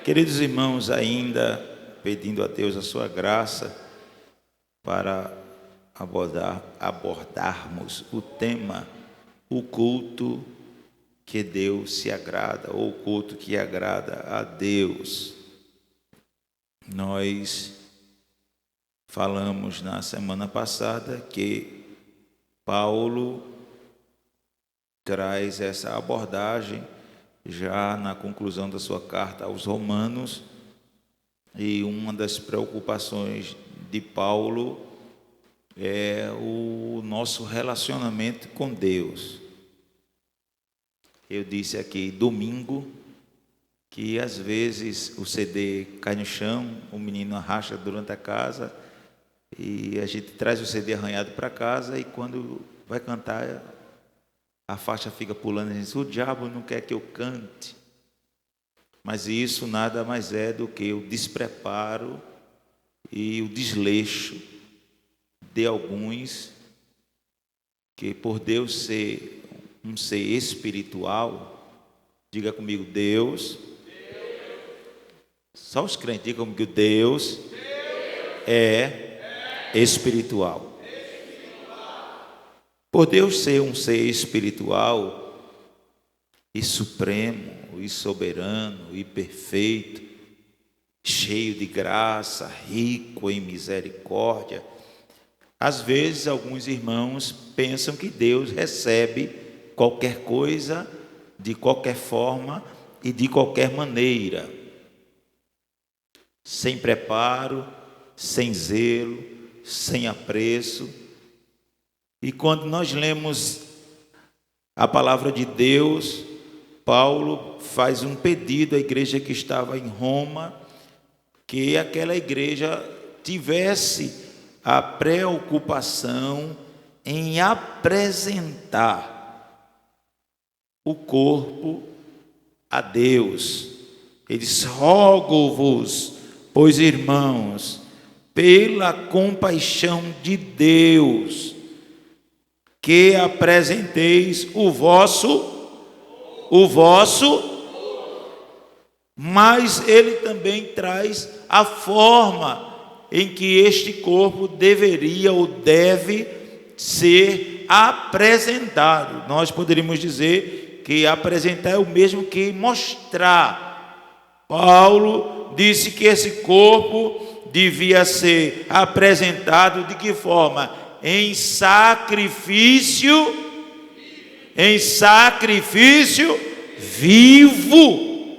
Queridos irmãos, ainda pedindo a Deus a sua graça para abordarmos o tema, o culto que Deus se agrada, ou o culto que agrada a Deus. Nós falamos na semana passada que Paulo traz essa abordagem já na conclusão da sua carta aos Romanos, e uma das preocupações de Paulo é o nosso relacionamento com Deus. Eu disse aqui domingo que às vezes o CD cai no chão, o menino arracha durante a casa e a gente traz o CD arranhado para casa, e quando vai cantar a faixa fica pulando e diz: o diabo não quer que eu cante. Mas isso nada mais é do que o despreparo e o desleixo de alguns que, por Deus ser um ser espiritual, diga comigo, Deus. Só os crentes, digam comigo, Deus é espiritual. Por Deus ser um ser espiritual e supremo, e soberano, e perfeito, cheio de graça, rico em misericórdia, às vezes alguns irmãos pensam que Deus recebe qualquer coisa, de qualquer forma e de qualquer maneira, sem preparo, sem zelo, sem apreço. E quando nós lemos a palavra de Deus, Paulo faz um pedido à igreja que estava em Roma, que aquela igreja tivesse a preocupação em apresentar o corpo a Deus. Ele diz: rogo-vos, pois irmãos, pela compaixão de Deus, que apresenteis o vosso, mas ele também traz a forma em que este corpo deveria ou deve ser apresentado. Nós poderíamos dizer que apresentar é o mesmo que mostrar. Paulo disse que esse corpo devia ser apresentado de que forma? Em sacrifício vivo.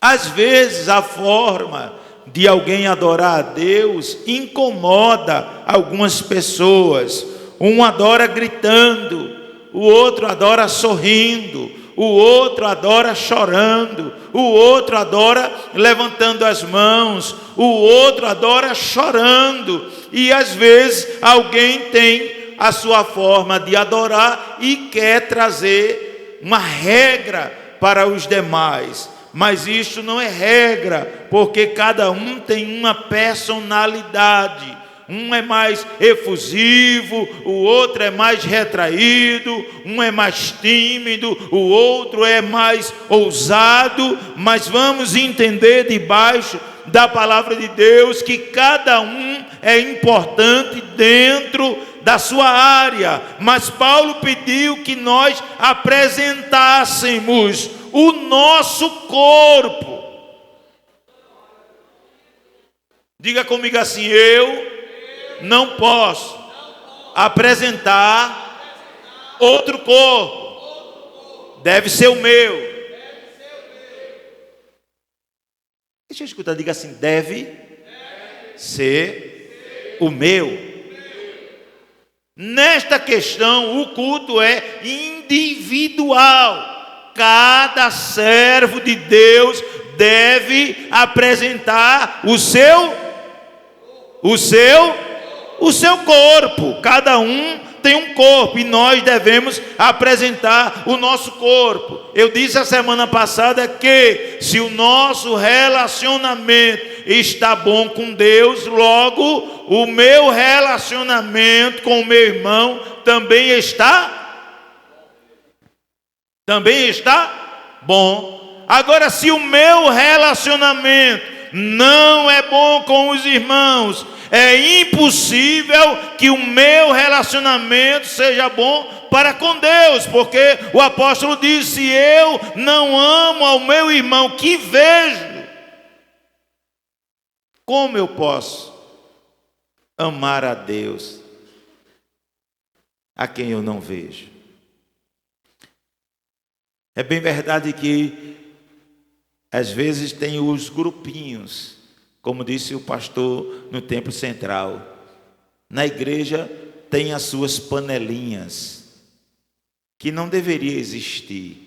Às vezes a forma de alguém adorar a Deus incomoda algumas pessoas. Um adora gritando, o outro adora sorrindo, o outro adora chorando, o outro adora levantando as mãos, o outro adora chorando. E às vezes alguém tem a sua forma de adorar e quer trazer uma regra para os demais. Mas isso não é regra, porque cada um tem uma personalidade. Um é mais efusivo, o outro é mais retraído, um é mais tímido, o outro é mais ousado. Mas vamos entender debaixo da palavra de Deus que cada um é importante dentro da sua área. Mas Paulo pediu que nós apresentássemos o nosso corpo. Diga comigo assim: eu não posso apresentar outro corpo, deve ser o meu. Deixa eu escutar, diga assim: deve ser o meu. Nesta questão, o culto é individual. Cada servo de Deus deve apresentar o seu corpo. Cada um tem um corpo e nós devemos apresentar o nosso corpo. Eu disse a semana passada que se o nosso relacionamento está bom com Deus, logo o meu relacionamento com o meu irmão também está bom. Agora, se o meu relacionamento não é bom com os irmãos, é impossível que o meu relacionamento seja bom para com Deus, porque o apóstolo diz: se eu não amo ao meu irmão que vejo, como eu posso amar a Deus a quem eu não vejo? É bem verdade que às vezes tem os grupinhos, como disse o pastor no templo central. Na igreja tem as suas panelinhas, que não deveria existir.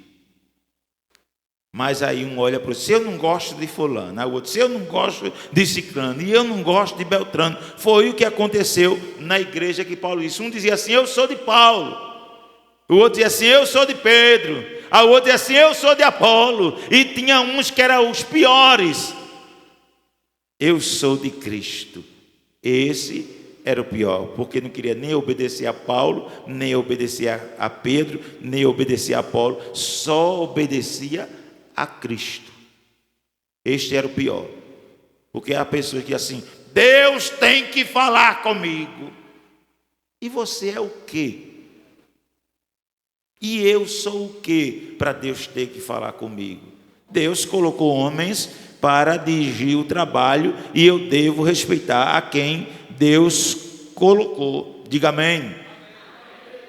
Mas aí um olha para o outro: se eu não gosto de fulano, aí o outro: se eu não gosto de ciclano, e eu não gosto de beltrano. Foi o que aconteceu na igreja que Paulo disse. Um dizia assim: eu sou de Paulo. O outro dizia assim: eu sou de Pedro. A outra dizia assim: eu sou de Apolo. E tinha uns que eram os piores. Eu sou de Cristo. Esse era o pior, porque não queria nem obedecer a Paulo, nem obedecer a Pedro, nem obedecer a Apolo, só obedecia a Cristo. Este era o pior, porque a pessoa que assim: Deus tem que falar comigo. E você é o quê? E eu sou o quê para Deus ter que falar comigo? Deus colocou homens para dirigir o trabalho, e eu devo respeitar a quem Deus colocou. Diga amém.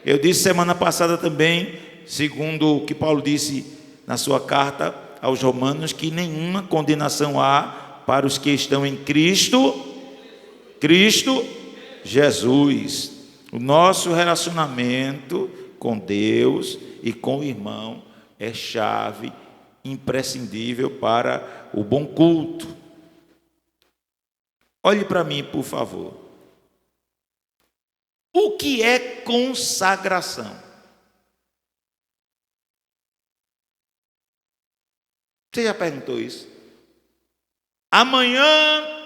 Eu disse semana passada também, segundo o que Paulo disse na sua carta aos Romanos, que nenhuma condenação há para os que estão em Cristo Jesus. O nosso relacionamento com Deus e com o irmão é chave imprescindível para o bom culto. Olhe para mim, por favor. O que é consagração? Você já perguntou isso? Amanhã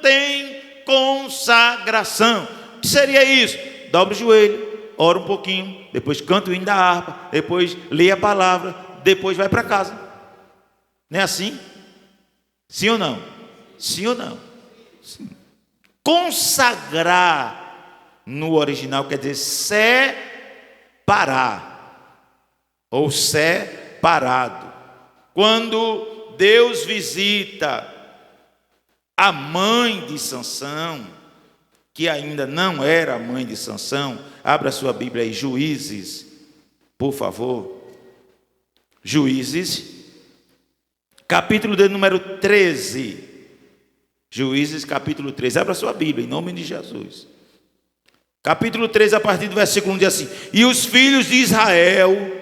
tem consagração. O que seria isso? Dobra o joelho, ora um pouquinho, depois canta o hino da harpa, depois lê a palavra, depois vai para casa. Não é assim? Sim ou não? Sim ou não? Sim. Consagrar no original quer dizer separar ou separado. Quando Deus visita a mãe de Sansão, que ainda não era a mãe de Sansão, abra sua Bíblia aí, Juízes, por favor. Juízes, capítulo de número 13. Juízes, capítulo 13. Abra sua Bíblia, em nome de Jesus. Capítulo 13, a partir do versículo 1, diz assim: e os filhos de Israel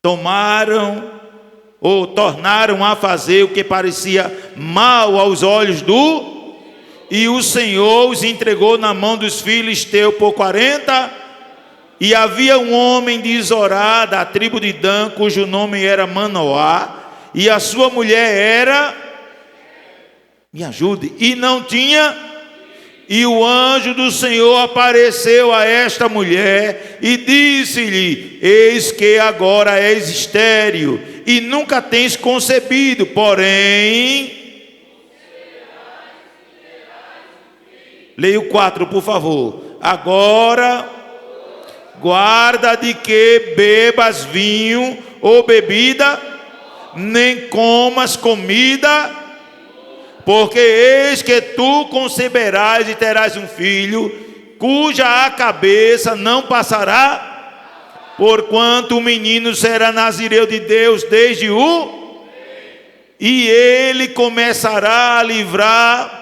tornaram a fazer o que parecia mal aos olhos e o Senhor os entregou na mão dos filisteus por 40. E havia um homem de Zorá, da tribo de Dan, cujo nome era Manoá, e a sua mulher era, me ajude, e não tinha. E o anjo do Senhor apareceu a esta mulher e disse-lhe: eis que agora és estéril e nunca tens concebido, porém... Leia o 4, por favor. Agora, guarda de que bebas vinho ou bebida, nem comas comida, porque eis que tu conceberás e terás um filho, cuja a cabeça não passará, porquanto o menino será nazireu de Deus desde e ele começará a livrar.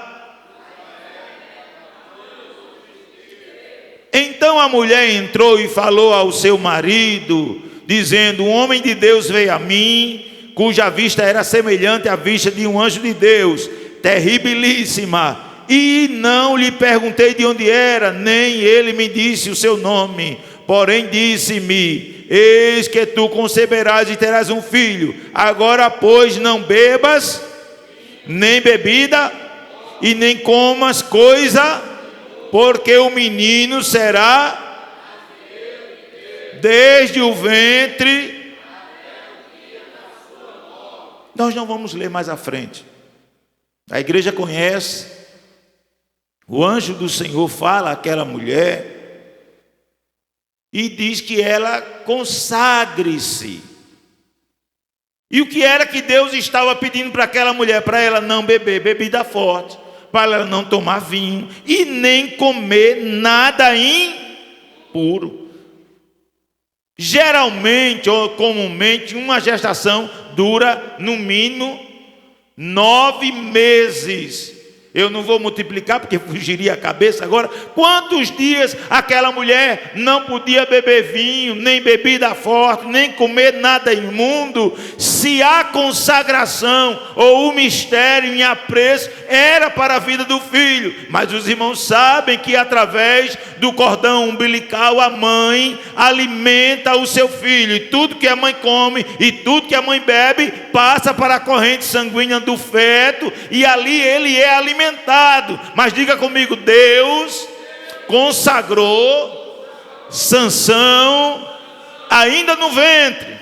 Então a mulher entrou e falou ao seu marido, dizendo: um homem de Deus veio a mim, cuja vista era semelhante à vista de um anjo de Deus, terribilíssima, e não lhe perguntei de onde era, nem ele me disse o seu nome, porém disse-me: eis que tu conceberás e terás um filho, agora pois não bebas nem bebida e nem comas coisa, porque o menino será desde o ventre Nós não vamos ler mais à frente. A igreja conhece. O anjo do Senhor fala àquela mulher e diz que ela consagre-se. E o que era que Deus estava pedindo para aquela mulher? Para ela não beber bebida forte, para ela não tomar vinho e nem comer nada impuro. Geralmente ou comumente uma gestação dura no mínimo 9 meses. Eu não vou multiplicar porque fugiria a cabeça agora. Quantos dias aquela mulher não podia beber vinho, nem bebida forte, nem comer nada imundo? Se a consagração ou o mistério em apreço era para a vida do filho. Mas os irmãos sabem que através do cordão umbilical a mãe alimenta o seu filho. E tudo que a mãe come e tudo que a mãe bebe passa para a corrente sanguínea do feto. E ali ele é alimentado. Mas diga comigo, Deus consagrou Sansão ainda no ventre.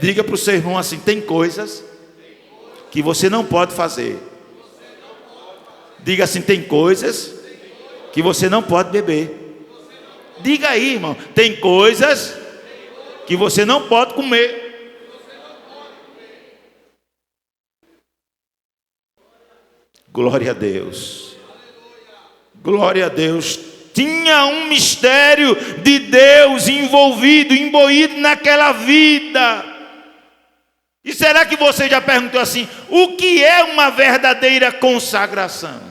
Diga para o seu irmão assim: tem coisas que você não pode fazer. Diga assim: tem coisas que você não pode beber. Diga aí, irmão: tem coisas que você não pode comer. Glória a Deus. Glória a Deus. Tinha um mistério de Deus envolvido, imbuído naquela vida. E será que você já perguntou assim: o que é uma verdadeira consagração?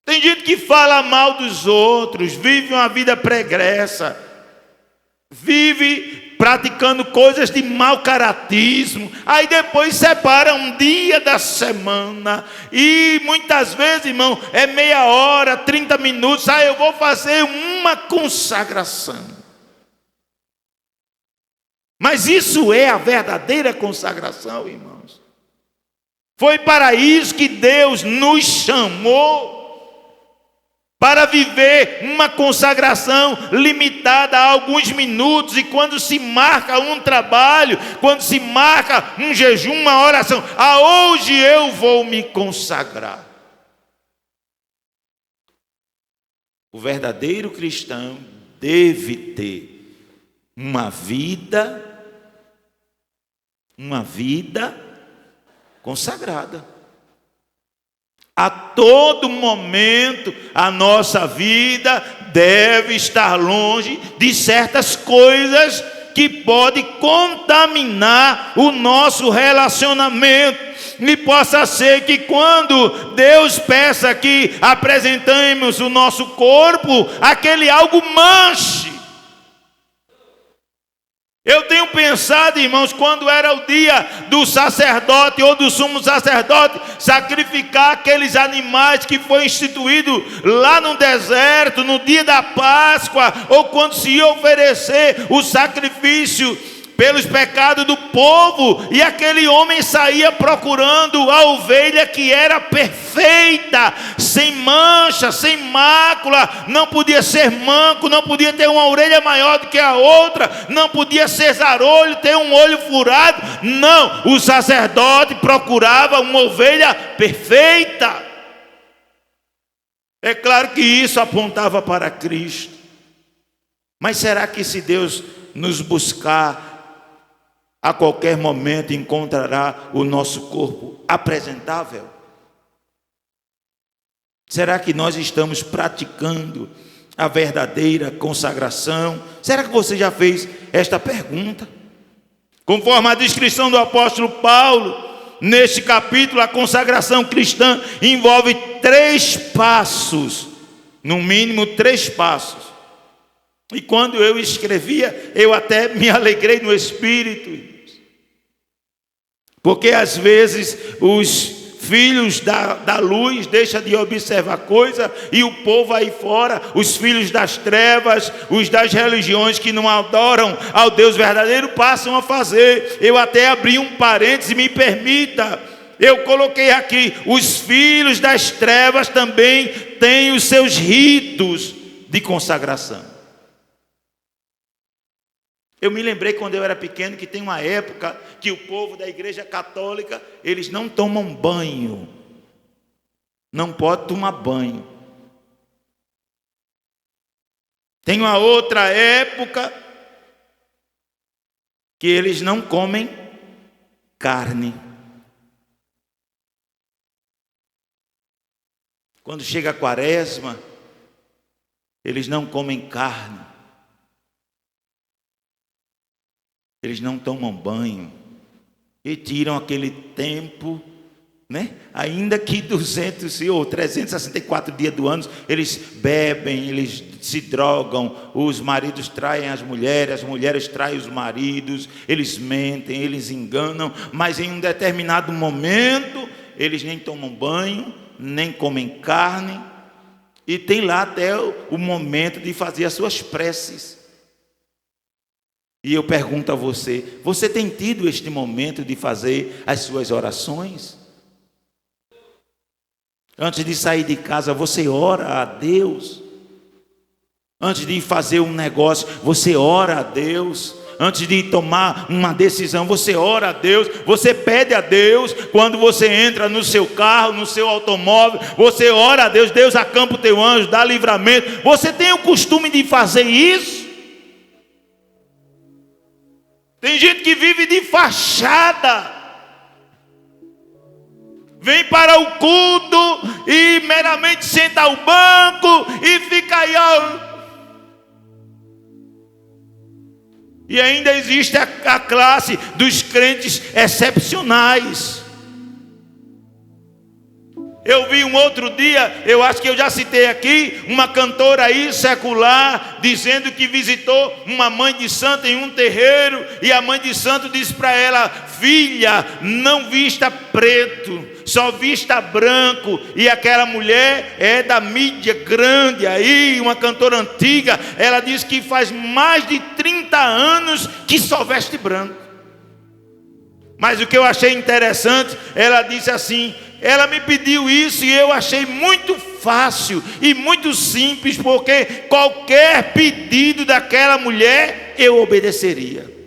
Tem gente que fala mal dos outros, vive uma vida pregressa, vive praticando coisas de mau caratismo, aí depois separa um dia da semana, e muitas vezes, irmão, é meia hora, 30 minutos, eu vou fazer uma consagração. Mas isso é a verdadeira consagração, irmãos? Foi para isso que Deus nos chamou, para viver uma consagração limitada a alguns minutos. E quando se marca um trabalho, quando se marca um jejum, uma oração, hoje eu vou me consagrar. O verdadeiro cristão deve ter uma vida consagrada. A todo momento a nossa vida deve estar longe de certas coisas que podem contaminar o nosso relacionamento. E possa ser que quando Deus peça que apresentemos o nosso corpo, aquele algo manche. Eu tenho pensado, irmãos, quando era o dia do sacerdote ou do sumo sacerdote sacrificar aqueles animais que foi instituído lá no deserto, no dia da Páscoa, ou quando se ia oferecer o sacrifício pelos pecados do povo, e aquele homem saía procurando a ovelha que era perfeita, sem mancha, sem mácula, não podia ser manco, não podia ter uma orelha maior do que a outra, não podia ser zarolho, ter um olho furado. Não, o sacerdote procurava uma ovelha perfeita. É claro que isso apontava para Cristo. Mas será que se Deus nos buscar, a qualquer momento encontrará o nosso corpo apresentável? Será que nós estamos praticando a verdadeira consagração? Será que você já fez esta pergunta? Conforme a descrição do apóstolo Paulo, neste capítulo, a consagração cristã envolve 3 passos, no mínimo 3 passos. E quando eu escrevia, eu até me alegrei no Espírito, porque às vezes os filhos da luz deixam de observar coisa, e o povo aí fora, os filhos das trevas, os das religiões que não adoram ao Deus verdadeiro, passam a fazer. Eu até abri um parêntese, me permita, eu coloquei aqui: os filhos das trevas também têm os seus ritos de consagração. Eu me lembrei quando eu era pequeno que tem uma época que o povo da igreja católica, eles não tomam banho. Não pode tomar banho. Tem uma outra época que eles não comem carne. Quando chega a quaresma, eles não comem carne. Eles não tomam banho. E tiram aquele tempo, né? Ainda que 200 ou 364 dias do ano, eles bebem, eles se drogam, os maridos traem as mulheres traem os maridos, eles mentem, eles enganam, mas em um determinado momento, eles nem tomam banho, nem comem carne, e tem lá até o momento de fazer as suas preces. E eu pergunto a você, você tem tido este momento de fazer as suas orações? Antes de sair de casa, você ora a Deus. Antes de fazer um negócio, você ora a Deus. Antes de tomar uma decisão, você ora a Deus. Você pede a Deus. Quando você entra no seu carro, no seu automóvel, você ora a Deus. Deus acampa o teu anjo, dá livramento. Você tem o costume de fazer isso? Tem gente que vive de fachada. Vem para o culto e meramente senta ao banco e fica aí. E ainda existe a classe dos crentes excepcionais. Eu vi um outro dia, eu acho que eu já citei aqui, uma cantora aí secular, dizendo que visitou uma mãe de santo em um terreiro, e a mãe de santo disse para ela: filha, não vista preto, só vista branco. E aquela mulher é da mídia grande aí, uma cantora antiga. Ela disse que faz mais de 30 anos que só veste branco. Mas o que eu achei interessante, ela disse assim, ela me pediu isso e eu achei muito fácil e muito simples, porque qualquer pedido daquela mulher eu obedeceria.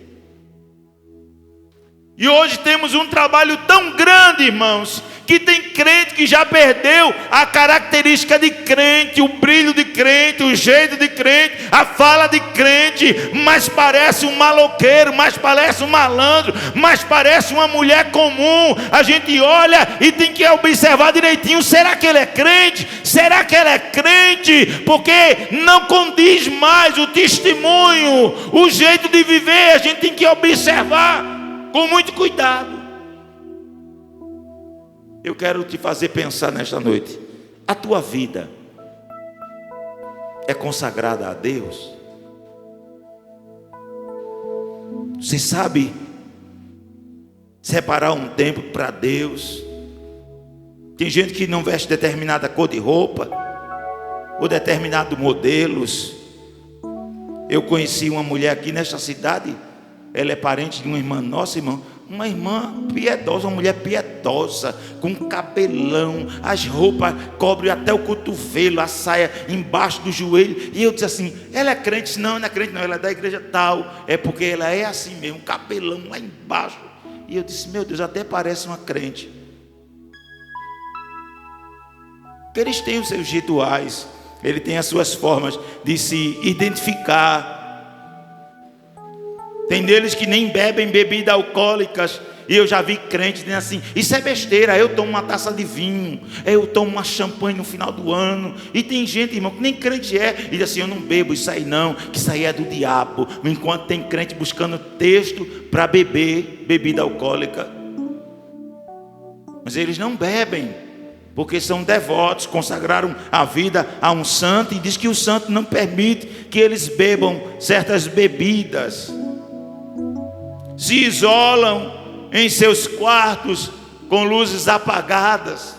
E hoje temos um trabalho tão grande, irmãos, que tem crente que já perdeu a característica de crente, o brilho de crente, o jeito de crente, a fala de crente, mas parece um maloqueiro, mas parece um malandro, mas parece uma mulher comum. A gente olha e tem que observar direitinho, será que ele é crente? Será que ela é crente? Porque não condiz mais o testemunho, o jeito de viver. A gente tem que observar com muito cuidado. Eu quero te fazer pensar nesta noite. A tua vida é consagrada a Deus? Você sabe separar um tempo para Deus? Tem gente que não veste determinada cor de roupa, ou determinados modelos. Eu conheci uma mulher aqui nesta cidade, ela é parente de uma irmã nossa, irmão. Uma irmã piedosa, uma mulher piedosa, com cabelão, as roupas cobrem até o cotovelo, a saia embaixo do joelho. E eu disse assim, ela é crente? Não, não é crente não, ela é da igreja tal. É porque ela é assim mesmo, cabelão lá embaixo. E eu disse, meu Deus, até parece uma crente. Porque eles têm os seus rituais, eles têm as suas formas de se identificar. Tem deles que nem bebem bebidas alcoólicas. E eu já vi crentes dizendo assim, isso é besteira, eu tomo uma taça de vinho, eu tomo uma champanhe no final do ano. E tem gente, irmão, que nem crente é, e diz assim, eu não bebo isso aí não, que isso aí é do diabo. Enquanto tem crente buscando texto para beber bebida alcoólica. Mas eles não bebem, porque são devotos, consagraram a vida a um santo, e diz que o santo não permite que eles bebam certas bebidas. Se isolam em seus quartos com luzes apagadas.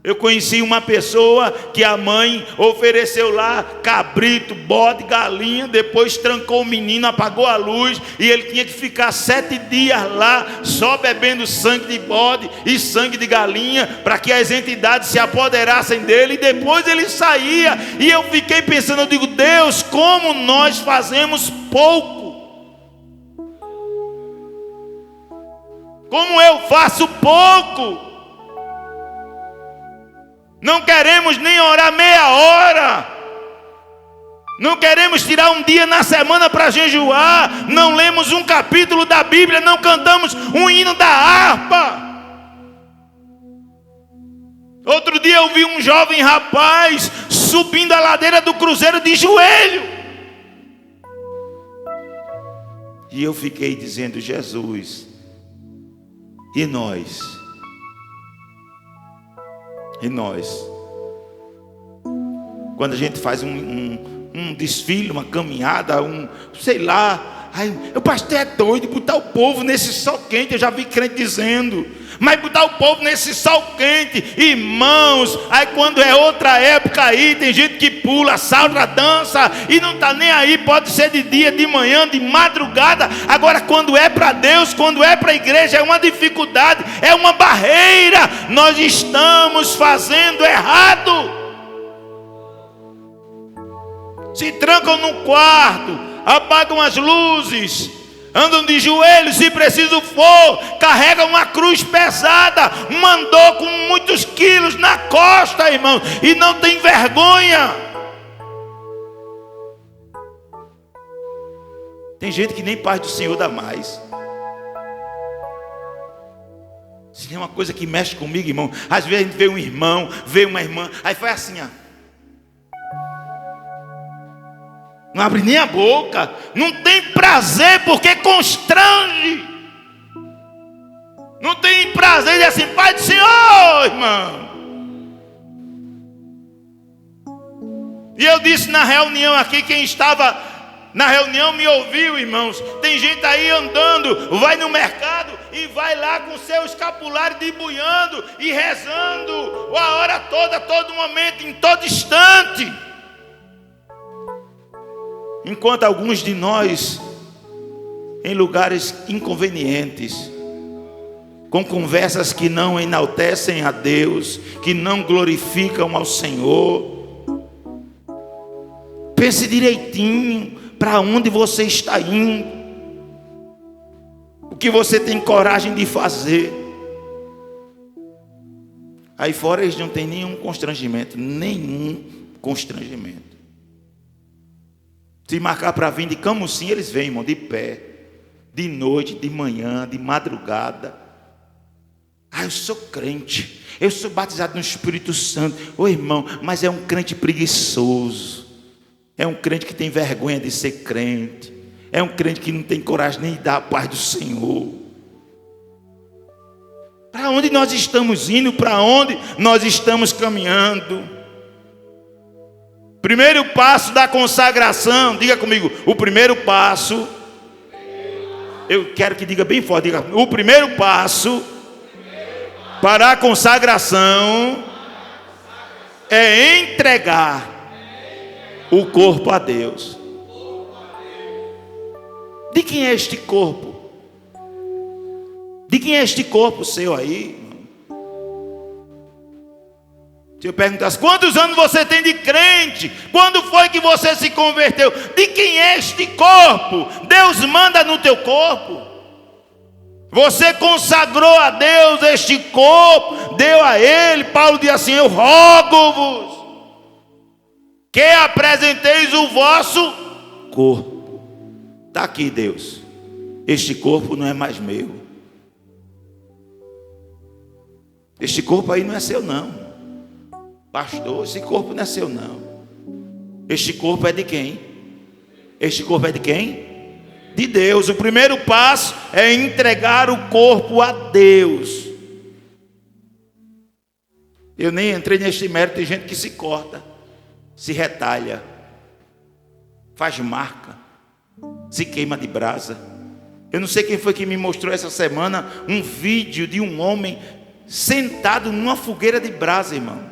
Eu conheci uma pessoa que a mãe ofereceu lá cabrito, bode, galinha, depois trancou o menino, apagou a luz, e ele tinha que ficar 7 dias lá só bebendo sangue de bode e sangue de galinha, para que as entidades se apoderassem dele, e depois ele saía. E eu fiquei pensando, eu digo, Deus, como nós fazemos pouco como eu faço pouco. Não queremos nem orar meia hora. Não queremos tirar um dia na semana para jejuar. Não lemos um capítulo da Bíblia. Não cantamos um hino da harpa. Outro dia eu vi um jovem rapaz subindo a ladeira do cruzeiro de joelho. E eu fiquei dizendo: Jesus, e nós? E nós? Quando a gente faz um desfile, uma caminhada, sei lá, o pastor é doido botar o povo nesse sol quente. Eu já vi crente dizendo, mas botar o povo nesse sol quente, irmãos, aí quando é outra época aí, tem gente que pula, salta, dança e não está nem aí, pode ser de dia, de manhã, de madrugada. Agora quando é para Deus, quando é para a igreja, é uma dificuldade, é uma barreira. Nós estamos fazendo errado. Se trancam no quarto, apagam as luzes, andam de joelhos se preciso for, carregam uma cruz pesada, um andor com muitos quilos na costa, irmão, e não tem vergonha. Tem gente que nem paz do Senhor dá mais. Isso é uma coisa que mexe comigo, irmão. Às vezes a gente vê um irmão, vê uma irmã, aí faz assim, ó. Não abre nem a boca, não tem prazer porque constrange. Não tem prazer de assim, Pai do Senhor, irmão. E eu disse na reunião aqui, quem estava na reunião me ouviu, irmãos. Tem gente aí andando, vai no mercado e vai lá com seu escapulário debuiando e rezando a hora toda, a todo momento, em todo instante. Enquanto alguns de nós, em lugares inconvenientes, com conversas que não enaltecem a Deus, que não glorificam ao Senhor. Pense direitinho para onde você está indo, o que você tem coragem de fazer. Aí fora eles não têm nenhum constrangimento. Se marcar para vir de Camusim, eles vêm, irmão, de pé, de noite, de manhã, de madrugada. Eu sou crente, eu sou batizado no Espírito Santo. Ô irmão, mas é um crente preguiçoso, é um crente que tem vergonha de ser crente, é um crente que não tem coragem nem de dar a paz do Senhor. Para onde nós estamos indo? Para onde nós estamos caminhando? Primeiro passo da consagração, diga comigo, o primeiro passo, eu quero que diga bem forte, diga, o primeiro passo para a consagração é entregar o corpo a Deus. De quem é este corpo? De quem é este corpo seu aí? Se eu perguntasse, quantos anos você tem de crente? Quando foi que você se converteu? De quem é este corpo? Deus manda no teu corpo. Você consagrou a Deus este corpo, deu a Ele. Paulo diz assim, eu rogo-vos que apresenteis o vosso corpo. Está aqui, Deus. Este corpo não é mais meu. Este corpo aí não é seu não. Pastor, esse corpo não é seu não. Este corpo é de quem? Este corpo é de quem? De Deus. O primeiro passo é entregar o corpo a Deus. Eu nem entrei neste mérito. Tem gente que se corta, se retalha, faz marca, se queima de brasa. Eu não sei quem foi que me mostrou essa semana um vídeo de um homem sentado numa fogueira de brasa, irmão.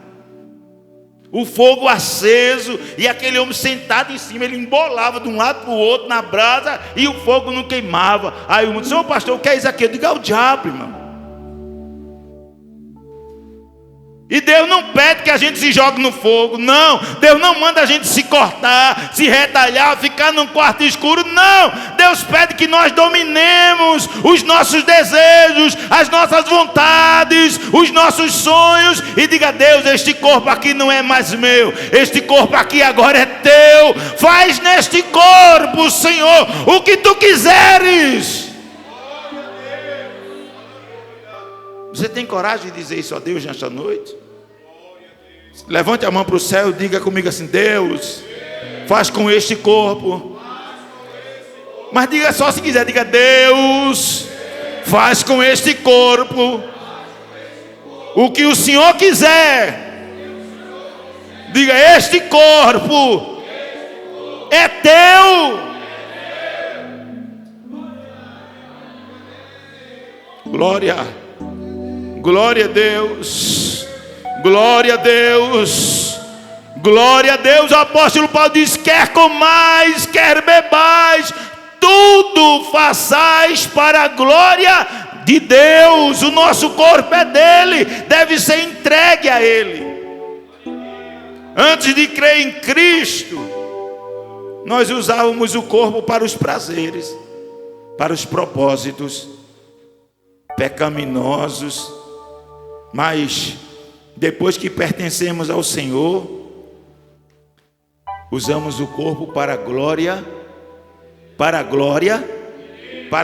O fogo aceso e aquele homem sentado em cima, ele embolava de um lado para o outro na brasa e o fogo não queimava. Aí o senhor pastor, o que é isso aqui? Eu digo, é o diabo, irmão. E Deus não pede que a gente se jogue no fogo, não. Deus não manda a gente se cortar, se retalhar, ficar num quarto escuro, não. Deus pede que nós dominemos os nossos desejos, as nossas vontades, os nossos sonhos. E diga: Deus, este corpo aqui não é mais meu, este corpo aqui agora é teu. Faz neste corpo, Senhor, o que tu quiseres. Você tem coragem de dizer isso a Deus nesta noite? Levante a mão para o céu e diga comigo assim: Deus, faz com este corpo. Mas diga só se quiser, diga: Deus, faz com este corpo o que o Senhor quiser. Diga: este corpo é teu. Glória a Deus, glória a Deus, glória a Deus. O apóstolo Paulo diz: quer comais, quer bebais, tudo façais para a glória de Deus. O nosso corpo é dele, deve ser entregue a ele. Antes de crer em Cristo, nós usávamos o corpo para os prazeres, para os propósitos pecaminosos. Mas depois que pertencemos ao Senhor, usamos o corpo para a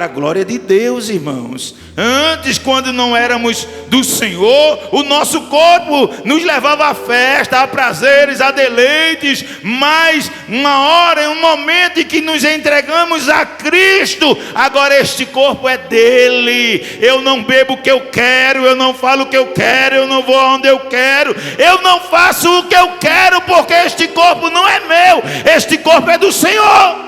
glória de Deus, irmãos. Antes, quando não éramos do Senhor, o nosso corpo nos levava a festa, a prazeres, a deleites. Mas uma hora, um momento em que nos entregamos a Cristo, agora este corpo é dele. Eu não bebo o que eu quero, eu não falo o que eu quero, eu não vou onde eu quero, eu não faço o que eu quero, porque este corpo não é meu, este corpo é do Senhor.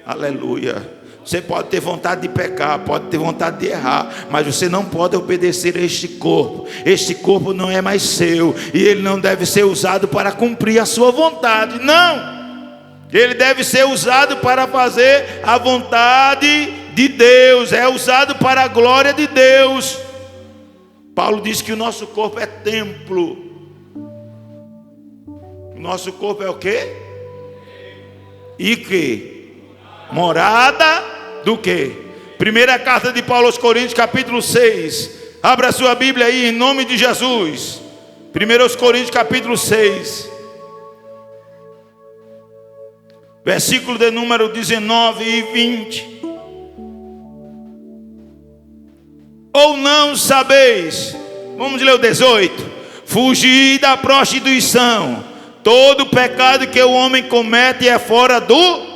Aleluia. Você pode ter vontade de pecar, pode ter vontade de errar, mas você não pode obedecer a este corpo. Este corpo não é mais seu, e ele não deve ser usado para cumprir a sua vontade, não. Ele deve ser usado para fazer a vontade de Deus, é usado para a glória de Deus. Paulo diz que o nosso corpo é templo. O nosso corpo é o quê? E que? Morada do quê? Primeira carta de Paulo aos Coríntios, capítulo 6. Abra a sua Bíblia aí, em nome de Jesus. 1 Coríntios, capítulo 6, versículo de número 19 e 20. Ou não sabeis? Vamos ler o 18. Fugir da prostituição. Todo pecado que o homem comete é fora do...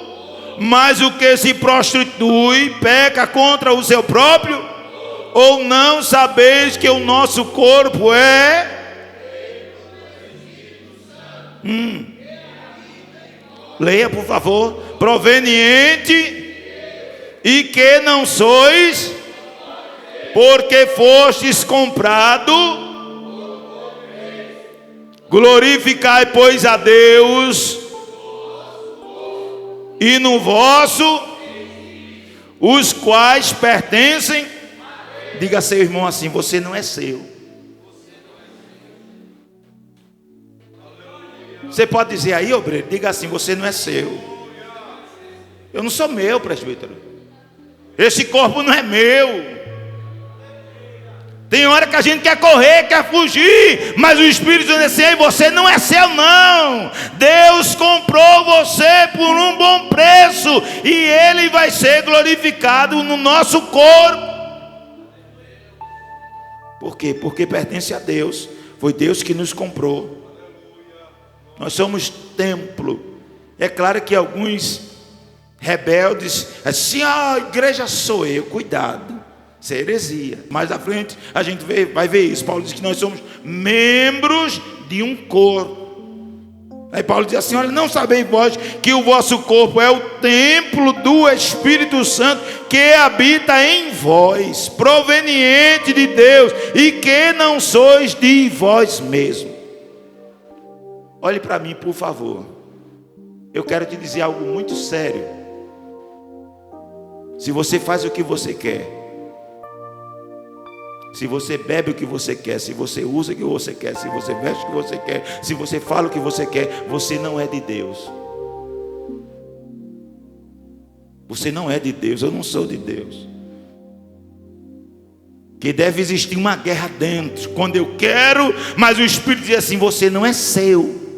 Mas o que se prostitui peca contra o seu próprio? Ou não sabeis que o nosso corpo é... Leia, por favor. Proveniente, e que não sois, porque fostes comprado. Glorificai, pois, a Deus e no vosso, os quais pertencem. Diga a seu irmão assim: você não é seu. Você pode dizer aí, obreiro, diga assim: você não é seu. Eu não sou meu, presbítero. Esse corpo não é meu. Tem hora que a gente quer correr, quer fugir, mas o Espírito diz assim: ei, você não é seu não. Deus comprou você por um bom preço, e Ele vai ser glorificado no nosso corpo. Por quê? Porque pertence a Deus. Foi Deus que nos comprou. Nós somos templo. É claro que alguns rebeldes assim: a igreja sou eu. Cuidado, isso é heresia. Mais à frente a gente vai ver isso. Paulo diz que nós somos membros de um corpo. Aí Paulo diz assim: olha, não sabeis vós que o vosso corpo é o templo do Espírito Santo que habita em vós, proveniente de Deus, e que não sois de vós mesmos. Olhe para mim, por favor. Eu quero te dizer algo muito sério. Se você faz o que você quer, Se você bebe o que você quer, se você usa o que você quer, se você veste o que você quer, se você fala o que você quer, você não é de Deus. Você não é de Deus, eu não sou de Deus. Que deve existir uma guerra dentro, quando eu quero, mas o Espírito diz assim: você não é seu.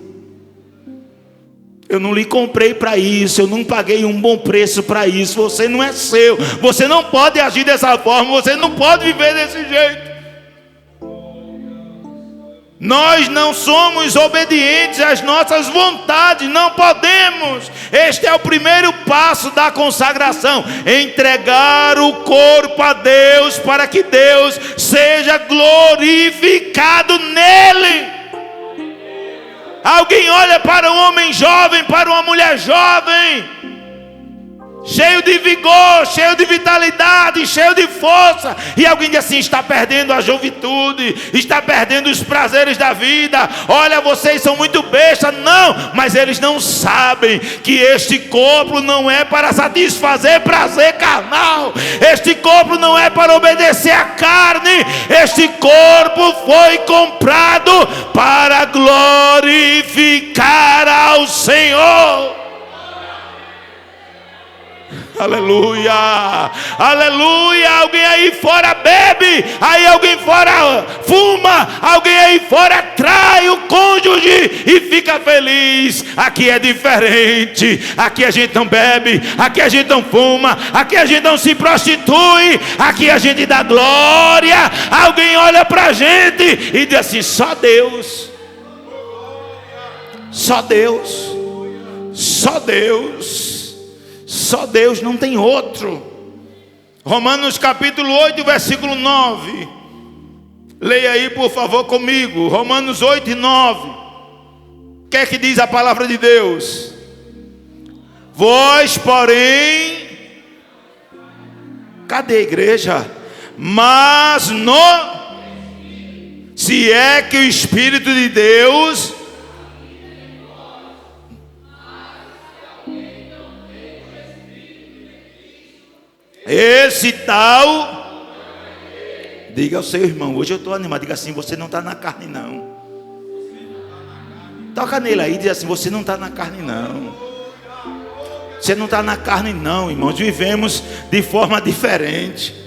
Eu não lhe comprei para isso, eu não paguei um bom preço para isso, você não é seu, você não pode agir dessa forma, você não pode viver desse jeito. Nós não somos obedientes às nossas vontades, não podemos. Este é o primeiro passo da consagração: entregar o corpo a Deus, para que Deus seja glorificado nele. Alguém olha para um homem jovem, para uma mulher jovem, cheio de vigor, cheio de vitalidade, cheio de força, e alguém diz assim: está perdendo a juventude, está perdendo os prazeres da vida. Olha, vocês são muito bestas. Não, mas eles não sabem que este corpo não é para satisfazer prazer carnal, este corpo não é para obedecer à carne, este corpo foi comprado para glorificar ao Senhor. Aleluia, aleluia. Alguém aí fora bebe, aí alguém fora fuma, alguém aí fora trai o cônjuge e fica feliz. Aqui é diferente, aqui a gente não bebe, aqui a gente não fuma, aqui a gente não se prostitui, aqui a gente dá glória. Alguém olha pra gente e diz assim: só Deus, só Deus, só Deus. Só Deus, não tem outro. Romanos capítulo 8, versículo 9. Leia aí por favor comigo. Romanos 8 e 9. O que é que diz a palavra de Deus? Vós, porém, cadê a igreja? Mas se é que o Espírito de Deus... esse tal, diga ao seu irmão: hoje eu estou animado. Diga assim: você não está na carne não. Toca nele aí e diz assim: você não está na carne não. Você não está na carne não, irmãos. Vivemos de forma diferente.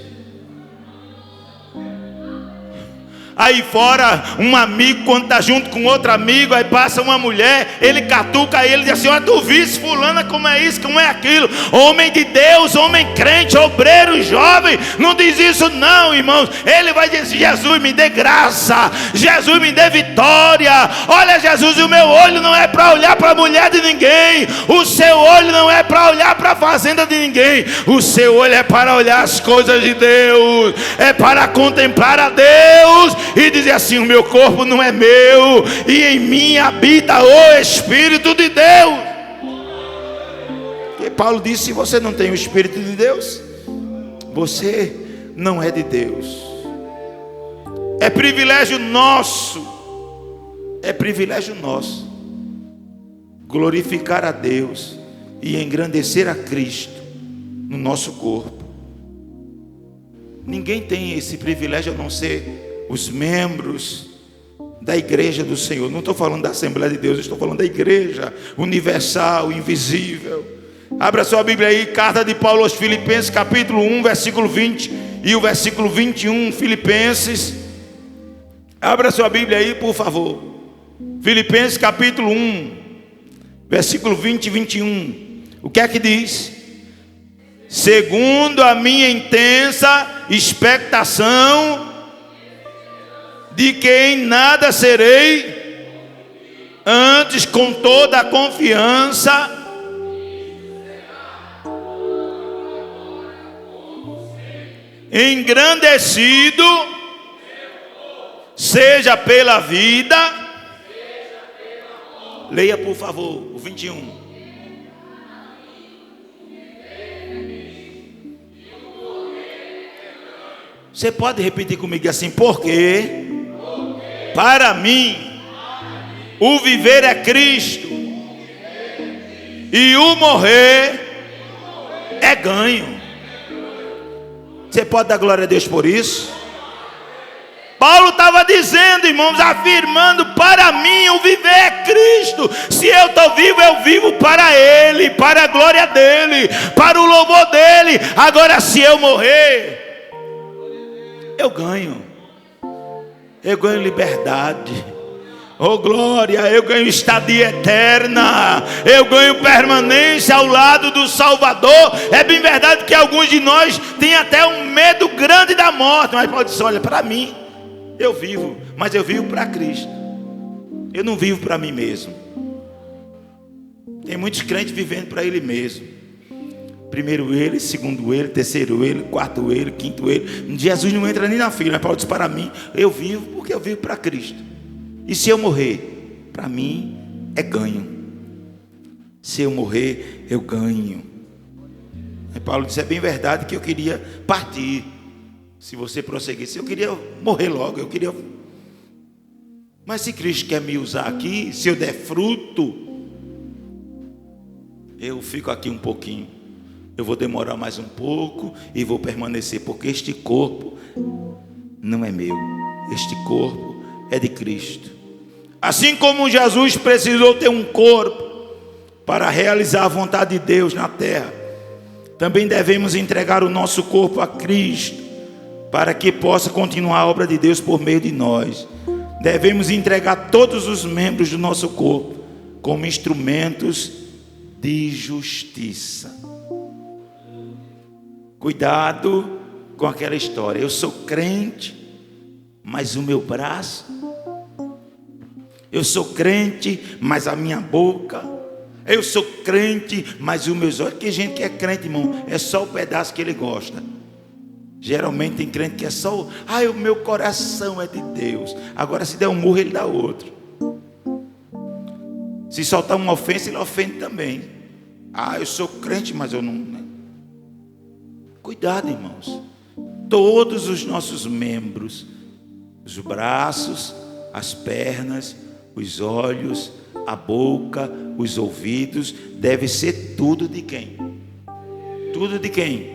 Aí fora, um amigo, quando está junto com outro amigo, aí passa uma mulher, ele catuca ele e diz assim: olha, tu viste fulana como é isso, como é aquilo. Homem de Deus, homem crente, obreiro, jovem, não diz isso não, irmãos. Ele vai dizer: Jesus me dê graça, Jesus me dê vitória. Olha, Jesus, o meu olho não é para olhar para a mulher de ninguém, o seu olho não é para olhar para a fazenda de ninguém, o seu olho é para olhar as coisas de Deus, é para contemplar a Deus e dizer assim: o meu corpo não é meu, e em mim habita o Espírito de Deus. E Paulo disse: se você não tem o Espírito de Deus, você não é de Deus. É privilégio nosso, é privilégio nosso glorificar a Deus e engrandecer a Cristo no nosso corpo. Ninguém tem esse privilégio a não ser os membros da igreja do Senhor. Não estou falando da Assembleia de Deus, estou falando da igreja universal, invisível. Abra sua Bíblia aí, carta de Paulo aos Filipenses, capítulo 1, versículo 20 e o versículo 21, Filipenses. Abra sua Bíblia aí, por favor. Filipenses, capítulo 1, versículo 20 e 21. O que é que diz? Segundo a minha intensa expectação de que em nada serei, antes com toda a confiança, engrandecido, seja pela vida. Leia por favor o 21. Você pode repetir comigo assim: porque para mim o viver é Cristo e o morrer é ganho. Você pode dar glória a Deus por isso? Paulo estava dizendo, irmãos, afirmando: para mim o viver é Cristo. Se eu estou vivo, eu vivo para Ele, para a glória dEle, para o louvor dEle. Agora, se eu morrer, eu ganho liberdade. Oh glória, eu ganho estadia eterna, eu ganho permanência ao lado do Salvador. É bem verdade que alguns de nós têm até um medo grande da morte, mas pode dizer: olha, para mim, eu vivo, mas eu vivo para Cristo. Eu não vivo para mim mesmo. Tem muitos crentes vivendo para ele mesmo. Primeiro ele, segundo ele, terceiro ele, quarto ele, quinto ele. Jesus não entra nem na fila, mas Paulo diz: para mim, eu vivo porque eu vivo para Cristo. E se eu morrer, para mim é ganho. Se eu morrer, eu ganho. Aí Paulo disse: é bem verdade que eu queria partir. Se você prosseguisse, eu queria morrer logo, eu queria. Mas se Cristo quer me usar aqui, se eu der fruto, eu fico aqui um pouquinho. Eu vou demorar mais um pouco e vou permanecer, porque este corpo não é meu. Este corpo é de Cristo. Assim como Jesus precisou ter um corpo para realizar a vontade de Deus na terra, também devemos entregar o nosso corpo a Cristo, para que possa continuar a obra de Deus por meio de nós. Devemos entregar todos os membros do nosso corpo como instrumentos de justiça. Cuidado com aquela história: eu sou crente, mas o meu braço. Eu sou crente, mas a minha boca. Eu sou crente, mas os meus olhos. Que gente que é crente, irmão, é só o pedaço que ele gosta. Geralmente tem crente que é só o meu coração é de Deus. Agora, se der um murro, ele dá outro. Se soltar uma ofensa, ele ofende também. Eu sou crente, mas eu não. Cuidado, irmãos. Todos os nossos membros, os braços, as pernas, os olhos, a boca, os ouvidos, deve ser tudo de quem? Tudo de quem?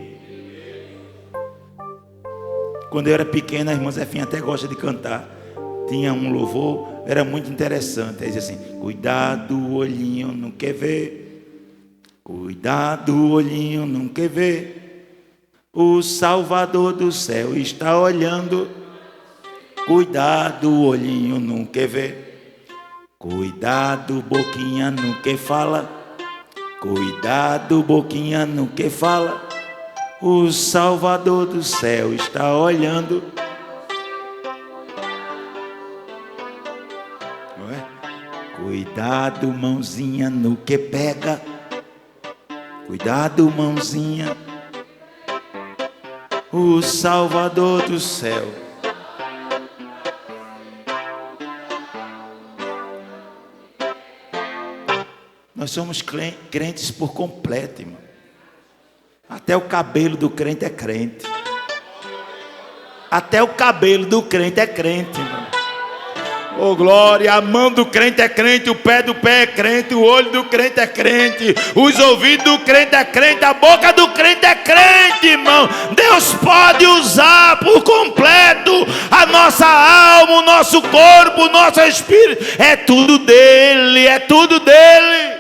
Quando eu era pequena, a irmã Zefinha até gosta de cantar. Tinha um louvor, era muito interessante. Aí dizia assim: cuidado, o olhinho não quer ver. Cuidado, o olhinho não quer ver. O Salvador do céu está olhando. Cuidado, o olhinho não quer ver. Cuidado, boquinha não quer fala. Cuidado, boquinha não quer fala. O Salvador do céu está olhando. Não é? Cuidado, mãozinha no que pega. Cuidado, mãozinha. O Salvador do céu. Nós somos crentes por completo, irmão. Até o cabelo do crente é crente. Até o cabelo do crente é crente, irmão. Oh glória, a mão do crente é crente, o pé do pé é crente, o olho do crente é crente, os ouvidos do crente é crente, a boca do crente é crente, irmão. Deus pode usar por completo a nossa alma, o nosso corpo, o nosso espírito. É tudo dele, é tudo dele.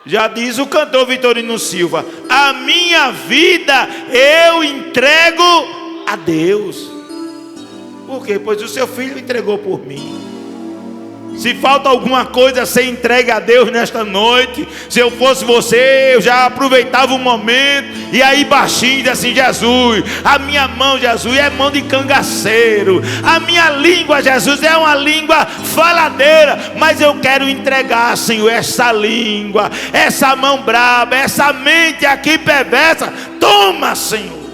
Já diz o cantor Vitorino Silva: a minha vida eu entrego a Deus. Por quê? Pois o seu filho entregou por mim. Se falta alguma coisa a ser entregue a Deus nesta noite, se eu fosse você, eu já aproveitava o momento e aí baixinho diz assim: Jesus, a minha mão, Jesus, é mão de cangaceiro. A minha língua, Jesus, é uma língua faladeira, mas eu quero entregar, Senhor, essa língua, essa mão braba, essa mente aqui perversa. Toma, Senhor,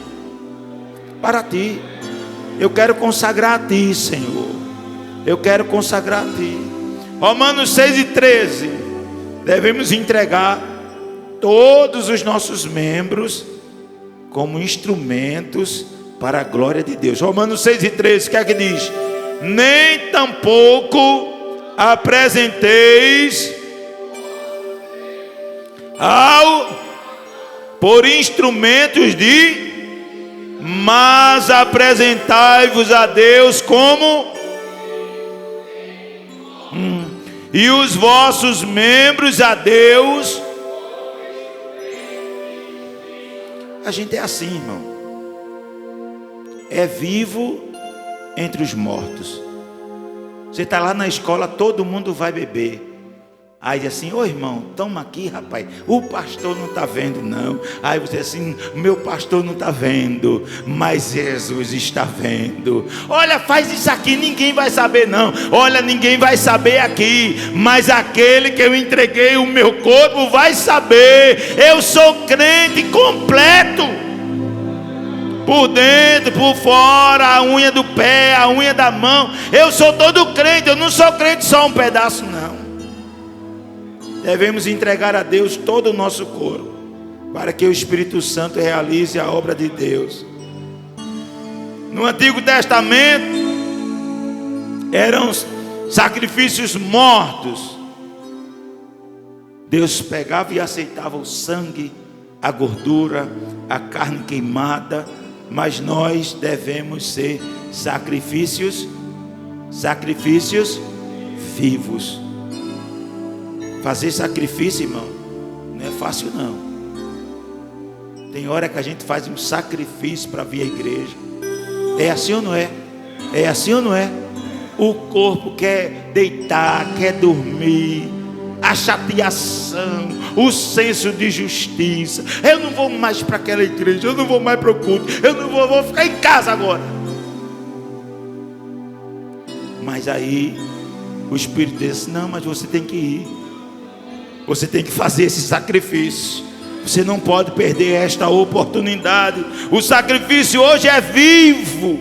para ti. Eu quero consagrar a ti, Senhor. Eu quero consagrar a ti. Romanos 6:13. Devemos entregar todos os nossos membros como instrumentos para a glória de Deus. Romanos 6:13, o que é que diz? Nem tampouco apresenteis por instrumentos de mas apresentai-vos a Deus como e os vossos membros a Deus. A gente é assim, irmão. É vivo entre os mortos. Você está lá na escola, todo mundo vai beber. Aí diz assim: ô irmão, toma aqui, rapaz. O pastor não está vendo, não. Aí você diz assim: meu pastor não está vendo, mas Jesus está vendo. Olha, faz isso aqui, ninguém vai saber, não. Olha, ninguém vai saber aqui, mas aquele que eu entreguei o meu corpo vai saber. Eu sou crente completo, por dentro, por fora, a unha do pé, a unha da mão. Eu sou todo crente, eu não sou crente só um pedaço, não. Devemos entregar a Deus todo o nosso corpo, para que o Espírito Santo realize a obra de Deus. No Antigo Testamento, eram sacrifícios mortos. Deus pegava e aceitava o sangue, a gordura, a carne queimada, mas nós devemos ser sacrifícios vivos. Fazer sacrifício, irmão, não é fácil, não. Tem hora que a gente faz um sacrifício para vir à igreja. É assim ou não é? É assim ou não é? O corpo quer deitar, quer dormir. A chateação, o senso de justiça. Eu não vou mais para aquela igreja, eu não vou mais para o culto, eu não vou ficar em casa agora. Mas aí o Espírito diz: não, mas você tem que ir. Você tem que fazer esse sacrifício. Você não pode perder esta oportunidade. O sacrifício hoje é vivo.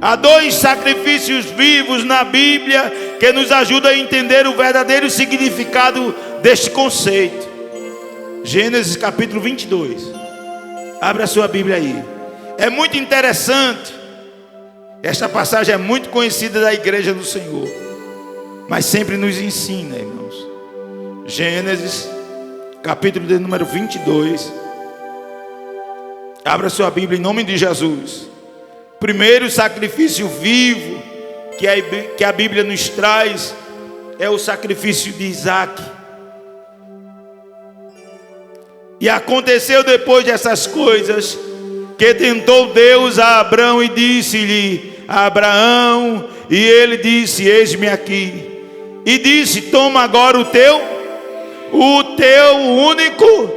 Há 2 sacrifícios vivos na Bíblia que nos ajudam a entender o verdadeiro significado deste conceito. Gênesis capítulo 22. Abra a sua Bíblia aí. É muito interessante. Esta passagem é muito conhecida da igreja do Senhor, mas sempre nos ensina, irmãos. Gênesis, capítulo de número 22. Abra sua Bíblia em nome de Jesus. Primeiro sacrifício vivo que a Bíblia nos traz é o sacrifício de Isaac. E aconteceu depois dessas coisas, que tentou Deus a Abraão e disse-lhe: Abraão, e ele disse: eis-me aqui. E disse: toma agora o teu único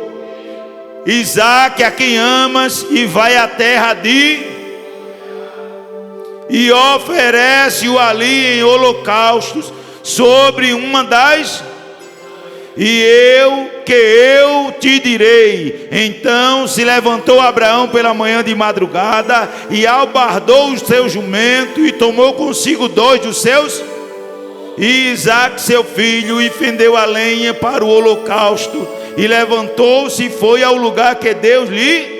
Isaque, a quem amas, e vai à terra e oferece-o ali em holocaustos sobre uma das, e eu te direi. Então se levantou Abraão pela manhã de madrugada, e albardou o seu jumento, e tomou consigo 2 dos seus, e Isaque seu filho, e fendeu a lenha para o holocausto, e levantou-se e foi ao lugar que Deus lhe.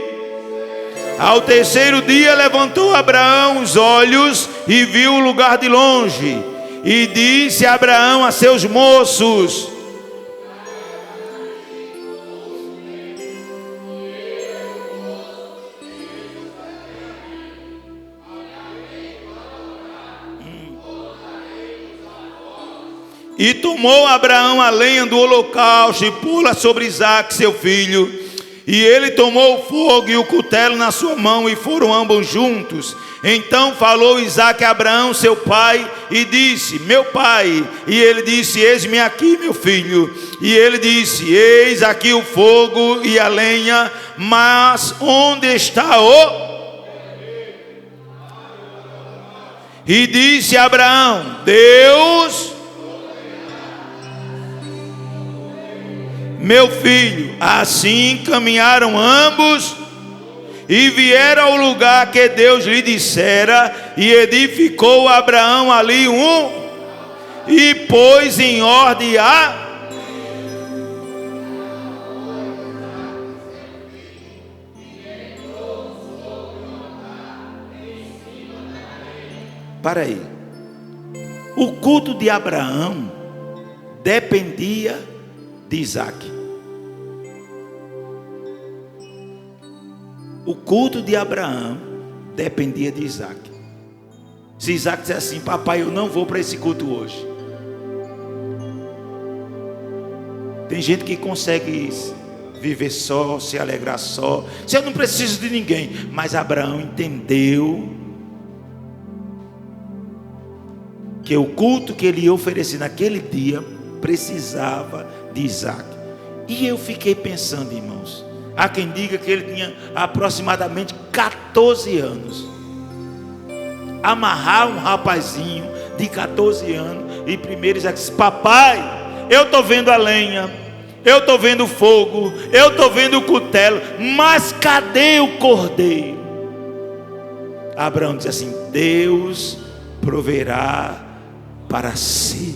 Ao terceiro dia levantou Abraão os olhos e viu o lugar de longe, e disse Abraão a seus moços: E tomou Abraão a lenha do holocausto e pula sobre Isaque seu filho. E ele tomou o fogo e o cutelo na sua mão, e foram ambos juntos. Então falou Isaque a Abraão seu pai e disse: meu pai. E ele disse: eis-me aqui, meu filho. E ele disse: eis aqui o fogo e a lenha, mas onde está o... E disse Abraão: Deus... Meu filho. Assim caminharam ambos e vieram ao lugar que Deus lhe dissera, e edificou Abraão ali e pôs em ordem Para aí. O culto de Abraão dependia de Isaque. O culto de Abraão dependia de Isaac. Se Isaac dissesse assim: papai, eu não vou para esse culto hoje. Tem gente que consegue viver só, se alegrar só. Se eu não preciso de ninguém. Mas Abraão entendeu que o culto que ele ia oferecer naquele dia precisava de Isaac. E eu fiquei pensando, irmãos, há quem diga que ele tinha aproximadamente 14 anos. Amarrar um rapazinho de 14 anos. E primeiro Isaac disse: papai, eu estou vendo a lenha, eu estou vendo o fogo, eu estou vendo o cutelo, mas cadê o cordeiro? Abraão disse assim: Deus proverá para si.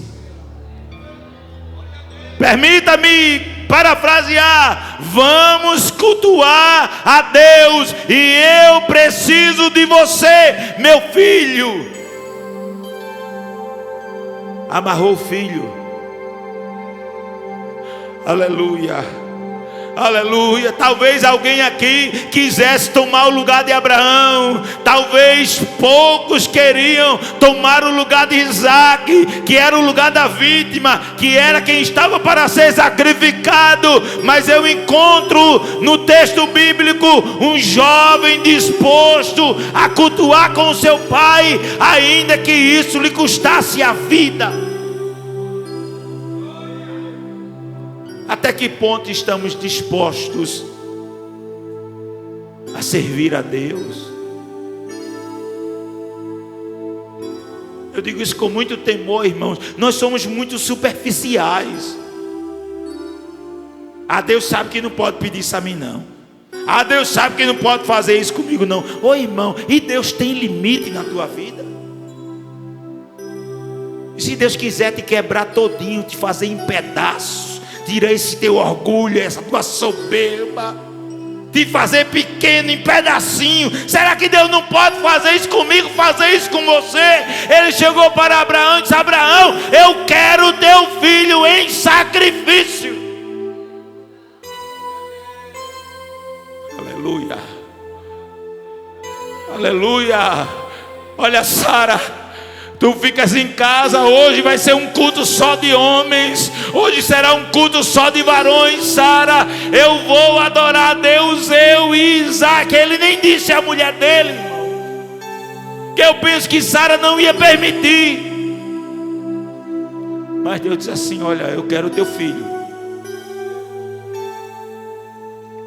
Permita-me parafrasear: vamos cultuar a Deus, e eu preciso de você, meu filho. Amarrou o filho. Aleluia, aleluia. Talvez alguém aqui quisesse tomar o lugar de Abraão. Talvez poucos queriam tomar o lugar de Isaac, que era o lugar da vítima, que era quem estava para ser sacrificado. Mas eu encontro no texto bíblico um jovem disposto a cultuar com seu pai, ainda que isso lhe custasse a vida. Até que ponto estamos dispostos a servir a Deus? Eu digo isso com muito temor, irmãos. Nós somos muito superficiais. Deus sabe que não pode pedir isso a mim, não. Deus sabe que não pode fazer isso comigo, não. Ô irmão, e Deus tem limite na tua vida? E se Deus quiser te quebrar todinho, te fazer em pedaços, tira esse teu orgulho, essa tua soberba, te fazer pequeno em pedacinho, será que Deus não pode fazer isso comigo, fazer isso com você? Ele chegou para Abraão e disse: Abraão, eu quero teu filho em sacrifício. Aleluia, aleluia. Olha, Sara, tu ficas em casa, hoje vai ser um culto só de homens, hoje será um culto só de varões. Sara, eu vou adorar a Deus, eu e Isaac. Ele nem disse a mulher dele, irmão, que eu penso que Sara não ia permitir. Mas Deus disse assim: olha, eu quero o teu filho.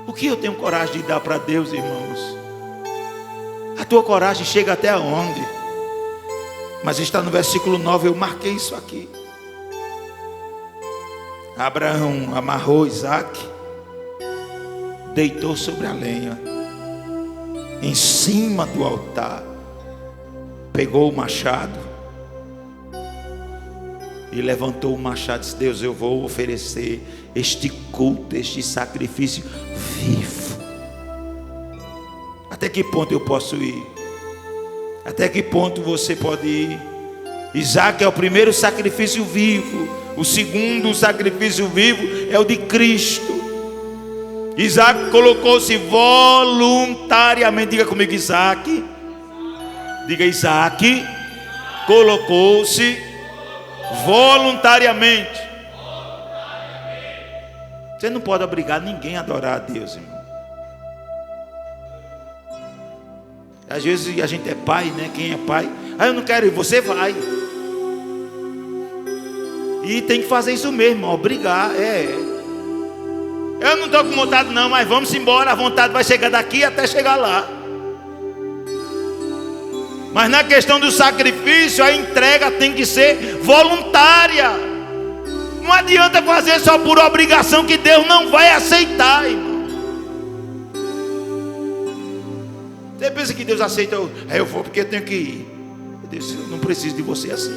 O que eu tenho coragem de dar para Deus, irmãos? A tua coragem chega até onde? Mas está no versículo 9, eu marquei isso aqui. Abraão amarrou Isaac, deitou sobre a lenha, em cima do altar, pegou o machado e levantou o machado e disse: Deus, eu vou oferecer este culto, este sacrifício vivo. Até que ponto eu posso ir? Até que ponto você pode ir? Isaac é o primeiro sacrifício vivo. O segundo sacrifício vivo é o de Cristo. Isaac colocou-se voluntariamente. Diga comigo, Isaac. Diga, Isaac colocou-se voluntariamente. Você não pode obrigar ninguém a adorar a Deus, irmão. Às vezes a gente é pai, né? Quem é pai? Eu não quero ir, você vai. E tem que fazer isso mesmo, obrigar. Eu não estou com vontade não, mas vamos embora. A vontade vai chegar daqui até chegar lá. Mas na questão do sacrifício, a entrega tem que ser voluntária. Não adianta fazer só por obrigação, que Deus não vai aceitar, irmão. Você pensa que Deus aceita? Eu vou porque eu tenho que ir. Deus, eu não preciso de você assim.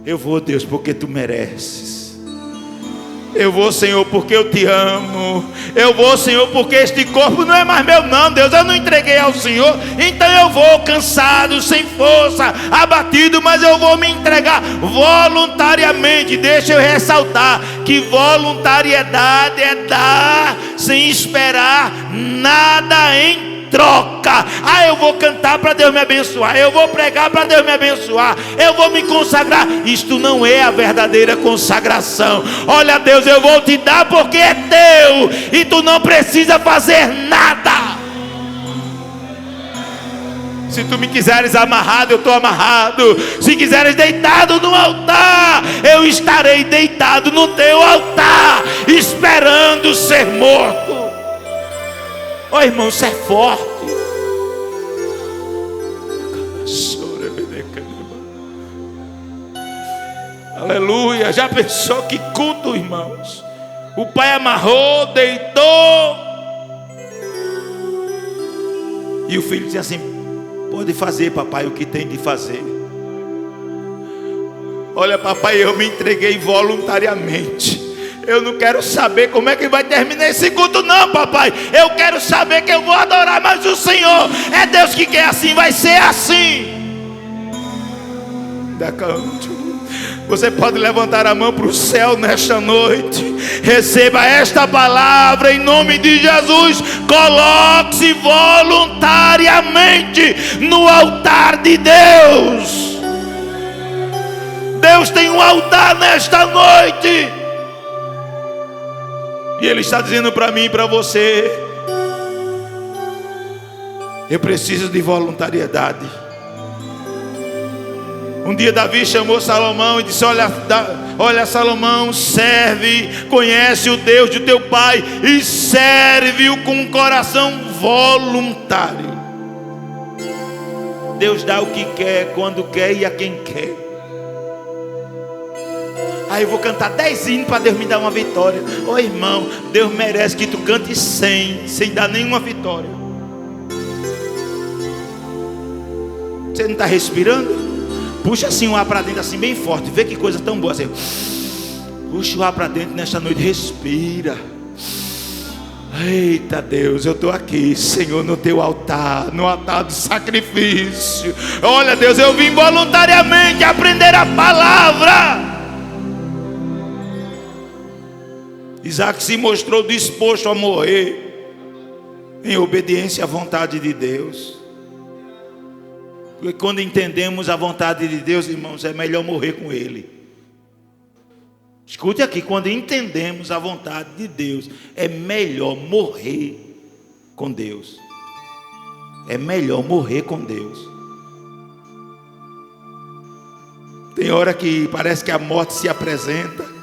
Eu vou, Deus, porque tu mereces. Eu vou, Senhor, porque eu te amo. Eu vou, Senhor, porque este corpo não é mais meu não, Deus. Eu não entreguei ao Senhor. Então eu vou cansado, sem força, abatido, mas eu vou me entregar voluntariamente. Deixa eu ressaltar que voluntariedade é dar sem esperar nada em troca. Eu vou cantar para Deus me abençoar, eu vou pregar para Deus me abençoar, eu vou me consagrar. Isto não é a verdadeira consagração. Olha, Deus, eu vou te dar porque é teu e tu não precisa fazer nada. Se tu me quiseres amarrado, eu estou amarrado. Se quiseres deitado no altar, eu estarei deitado no teu altar, esperando ser morto. Irmão, isso é forte. Aleluia. Já pensou que culto, irmãos? O pai amarrou, deitou, e o filho disse assim: pode fazer, papai, o que tem de fazer. Olha, papai, eu me entreguei voluntariamente. Eu não quero saber como é que vai terminar esse culto, não, papai. Eu quero saber que eu vou adorar, mas o Senhor é Deus que quer assim, vai ser assim. Você pode levantar a mão para o céu nesta noite. Receba esta palavra em nome de Jesus. Coloque-se voluntariamente no altar de Deus. Deus tem um altar nesta noite, e Ele está dizendo para mim e para você: eu preciso de voluntariedade. Um dia Davi chamou Salomão e disse: olha Salomão, serve, conhece o Deus de teu pai e serve-o com um coração voluntário. Deus dá o que quer, quando quer e a quem quer. Eu vou cantar 10 hinos para Deus me dar uma vitória. Irmão, Deus merece que tu cante 100 sem dar nenhuma vitória. Você não está respirando? Puxa assim o ar para dentro, assim bem forte. Vê que coisa tão boa assim. Puxa o ar para dentro nesta noite, respira. Eita Deus, eu estou aqui, Senhor, no teu altar, no altar do sacrifício. Olha Deus, eu vim voluntariamente aprender a palavra. Isaac se mostrou disposto a morrer em obediência à vontade de Deus. Porque quando entendemos a vontade de Deus, irmãos, é melhor morrer com Ele. Escute aqui, quando entendemos a vontade de Deus, é melhor morrer com Deus. É melhor morrer com Deus. Tem hora que parece que a morte se apresenta.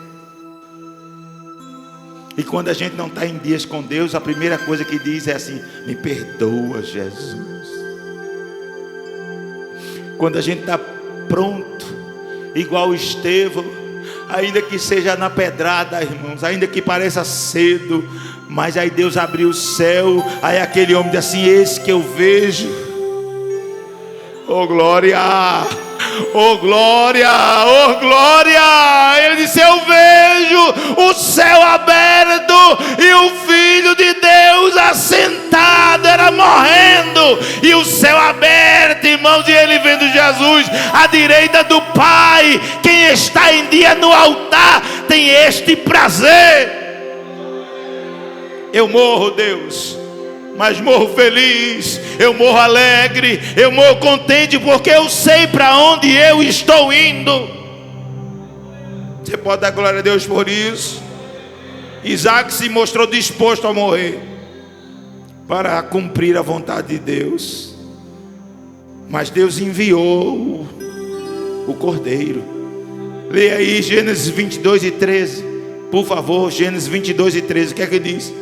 E quando a gente não está em dias com Deus, a primeira coisa que diz é assim: me perdoa, Jesus. Quando a gente está pronto, igual Estevão, ainda que seja na pedrada, irmãos, ainda que pareça cedo, mas aí Deus abriu o céu, aí aquele homem diz assim: eis que eu vejo, oh glória, oh glória, oh glória. Ele disse: eu vejo o céu aberto e o Filho de Deus assentado, era morrendo, e o céu aberto, irmãos, e ele vendo Jesus à direita do Pai. Quem está em dia no altar tem este prazer. Eu morro, Deus, mas morro feliz, eu morro alegre, eu morro contente, porque eu sei para onde eu estou indo. Você pode dar glória a Deus por isso? Isaac se mostrou disposto a morrer para cumprir a vontade de Deus, mas Deus enviou o cordeiro. Leia aí Gênesis 22 e 13, por favor. Gênesis 22 e 13, o que é que diz?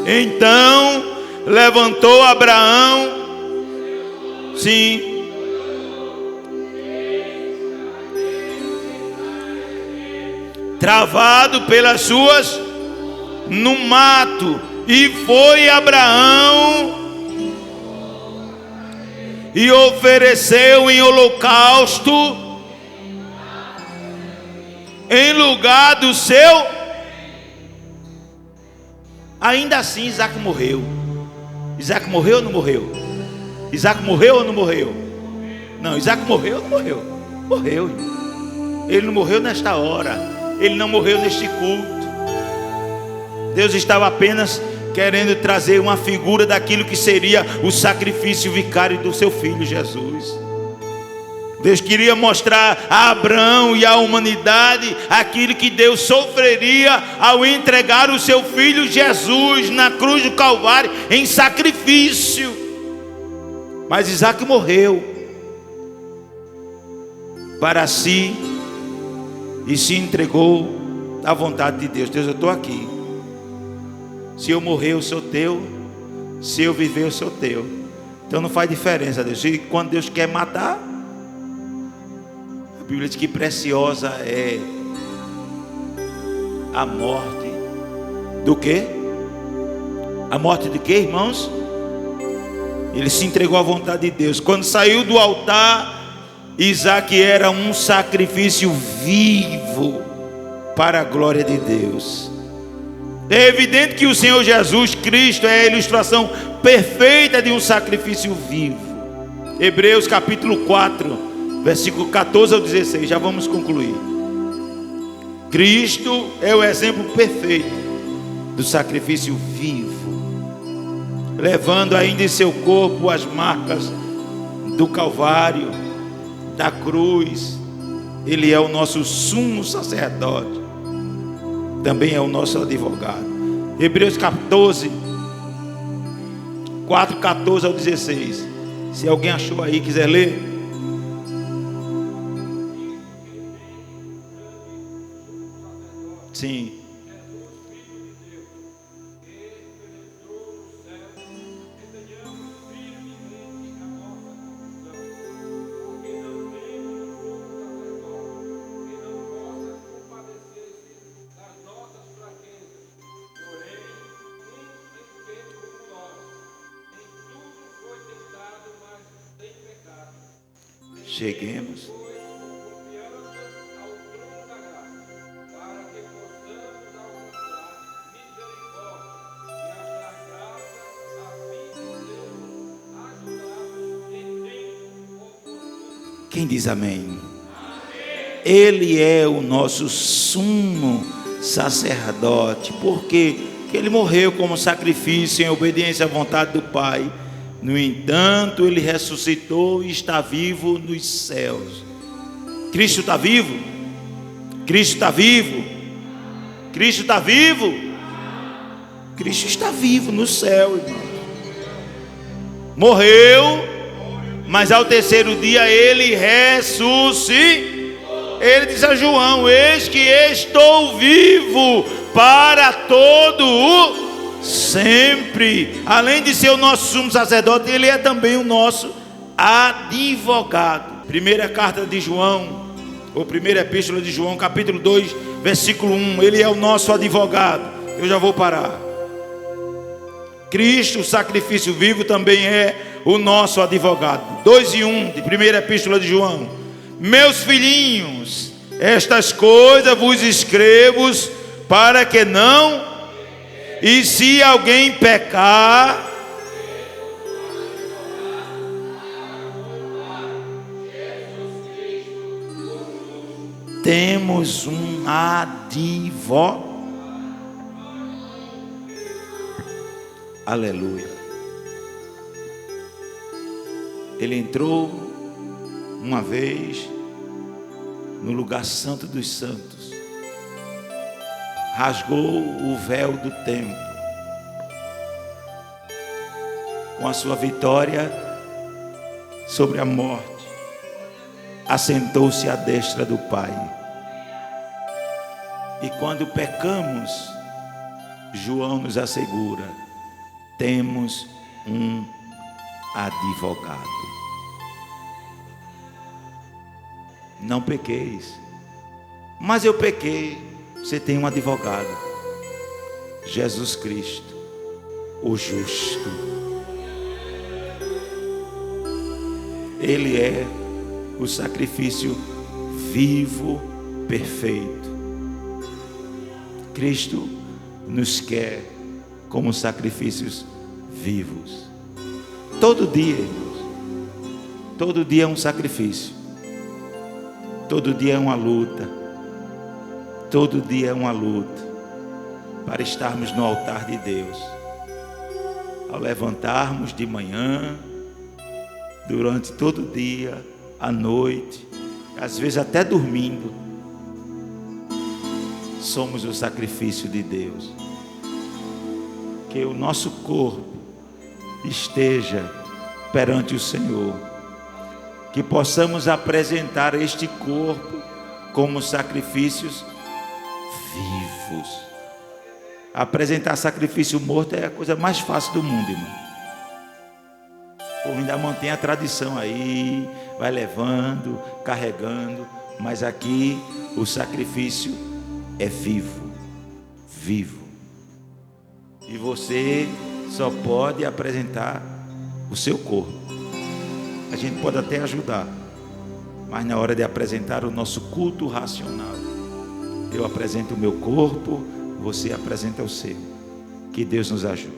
Então levantou Abraão, sim, travado pelas suas no mato, e foi Abraão e ofereceu em holocausto em lugar do seu. Ainda assim Isaac morreu. Isaac morreu ou não morreu? Isaac morreu ou não morreu? Não, Isaac morreu ou não morreu? Morreu. Ele não morreu nesta hora, ele não morreu neste culto. Deus estava apenas querendo trazer uma figura daquilo que seria o sacrifício vicário do seu filho Jesus. Deus queria mostrar a Abraão e à humanidade aquilo que Deus sofreria ao entregar o seu filho Jesus na cruz do Calvário em sacrifício. Mas Isaac morreu para si e se entregou à vontade de Deus. Deus, eu estou aqui. Se eu morrer, eu sou teu. Se eu viver, eu sou teu. Então não faz diferença, Deus. E quando Deus quer matar, a Bíblia diz que preciosa é a morte do quê? A morte de quê, irmãos? Ele se entregou à vontade de Deus. Quando saiu do altar, Isaac era um sacrifício vivo para a glória de Deus. É evidente que o Senhor Jesus Cristo é a ilustração perfeita de um sacrifício vivo. Hebreus capítulo 4, versículo 14 ao 16, já vamos concluir. Cristo é o exemplo perfeito do sacrifício vivo, levando ainda em seu corpo as marcas do Calvário, da cruz. Ele é o nosso sumo sacerdote, também é o nosso advogado. Hebreus 14, 4, 14 ao 16. Se alguém achou aí, quiser ler. Sim. Cheguemos. Quem diz amém? Ele é o nosso sumo sacerdote, porque ele morreu como sacrifício em obediência à vontade do Pai. No entanto, ele ressuscitou e está vivo nos céus. Cristo está vivo? Cristo está vivo? Cristo está vivo? Cristo está vivo no céu, irmão. Morreu, mas ao terceiro dia ele ressuscitou. Ele diz a João: eis que estou vivo para todo o sempre. Além de ser o nosso sumo sacerdote, ele é também o nosso advogado. Primeira carta de João, ou primeira epístola de João, capítulo 2, versículo 1. Ele é o nosso advogado. Eu já vou parar. Cristo, o sacrifício vivo, também é o nosso advogado. 2:1 de primeira epístola de João. Meus filhinhos, estas coisas vos escrevo para que não... E se alguém pecar, temos um advogado. Aleluia. Ele entrou uma vez no lugar santo dos santos, rasgou o véu do templo. Com a sua vitória sobre a morte, assentou-se à destra do Pai. E quando pecamos, João nos assegura: temos um advogado. Não pequeis. Mas eu pequei. Você tem um advogado, Jesus Cristo, o justo. Ele é o sacrifício vivo, perfeito. Cristo nos quer como sacrifícios vivos. Todo dia, irmãos, todo dia é um sacrifício. Todo dia é uma luta. Todo dia é uma luta. para estarmos no altar de Deus. Ao levantarmos de manhã, durante todo o dia, à noite, às vezes até dormindo, somos o sacrifício de Deus. Que o nosso corpo esteja perante o Senhor, que possamos apresentar este corpo como sacrifícios vivos. Apresentar sacrifício morto é a coisa mais fácil do mundo, irmão. O povo ainda mantém a tradição aí, vai levando, carregando, mas aqui o sacrifício é vivo, vivo. E você só pode apresentar o seu corpo. A gente pode até ajudar, mas na hora de apresentar o nosso culto racional, eu apresento o meu corpo, você apresenta o seu. Que Deus nos ajude.